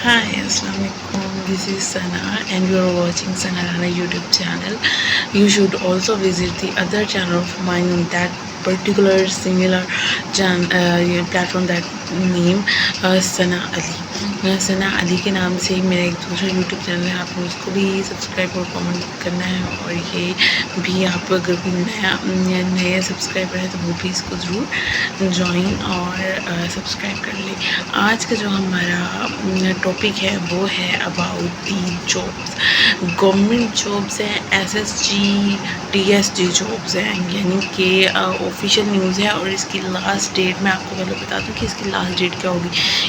Hi, Assalamualaikum. This is Sana, and you are watching Sana Rana YouTube channel. You should also visit the other channel of mine on that particular similar platform, that name Sana Ali. सना अली के नाम से मेरा एक दूसरा YouTube channel है, आपको उसको भी सब्सक्राइब और कमेंट करना है। और ये भी आप अगर कोई नया सब्सक्राइबर है तो वो भी इसको ज़रूर ज्वाइन और सब्सक्राइब कर ले। आज का जो हमारा टॉपिक है वो है about the jobs. Government jobs हैं, एसएसजी टीएसजी जॉब्स हैं, यानी कि ऑफिशियल न्यूज़ है। और इसकी लास्ट डेट मैं आपको पहले बता दूं कि इसकी लास्ट डेट क्या होगी।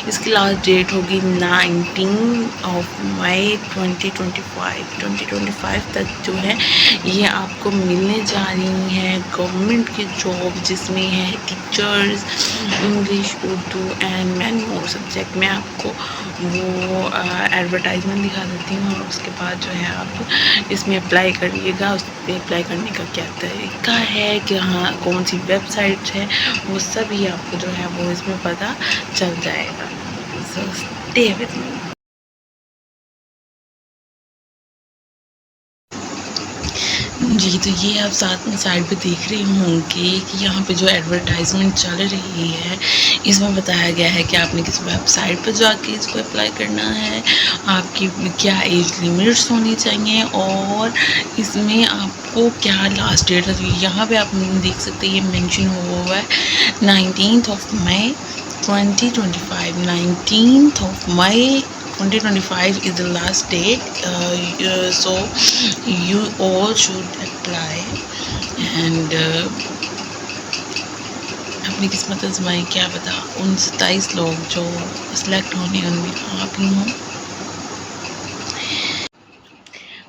इसकी लास्ट डेट होगी 19 मई 2025 तक जो है ये आपको मिलने जा रही है गवर्नमेंट की जॉब, जिसमें है teachers, English, Urdu and many more subject. मैं आपको वो एडवर्टाइजमेंट दिखा देती हूँ और उसके बाद जो है आप इसमें अप्लाई करिएगा। उस पर अप्लाई करने का क्या तरीका है, कि हाँ कौन सी वेबसाइट है, वो सभी आपको जो है वो इसमें पता चल जाएगा। So stay with me. जी, तो ये आप साथ में साइड पे देख रहे होंगे कि यहाँ पे जो एडवर्टाइजमेंट चल रही है, इसमें बताया गया है कि आपने किस वेबसाइट पर जाके इसको अप्लाई करना है, आपकी क्या एज लिमिट्स होनी चाहिए और इसमें आपको क्या लास्ट डेट है। तो यहाँ पे आप देख सकते हैं ये मेंशन हुआ है 19 मई 2025। 19 मई 2025 is the last date, so you all should apply and अपनी किस्मत आजमाएं। क्या पता उन 27 लोग जो सिलेक्ट होने उनमें आप ही हों।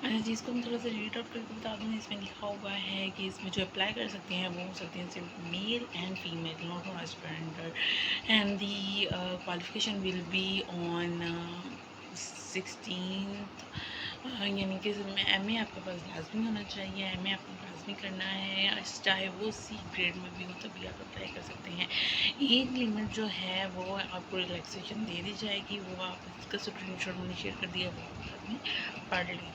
अच्छा जी, इसको मैं थोड़ा सा रीड आउट करके बता दूँ। इसमें लिखा हुआ है कि इसमें जो अप्लाई कर सकते हैं वो हो सकते हैं सिर्फ male and female, not transgender, and the qualification will be on 16th। यानी कि एमए आपके पास लाजमी होना चाहिए, एमए आपको लाजमी करना है, चाहे वो सी ग्रेड में भी हो तभी आप अप्लाई कर सकते हैं। एज लिमिट जो है वो आपको रिलैक्सेशन दे दी जाएगी, वो आप इसका स्क्रीनशॉट मैंने शेयर कर दिया, वो आपने पढ़ लिया।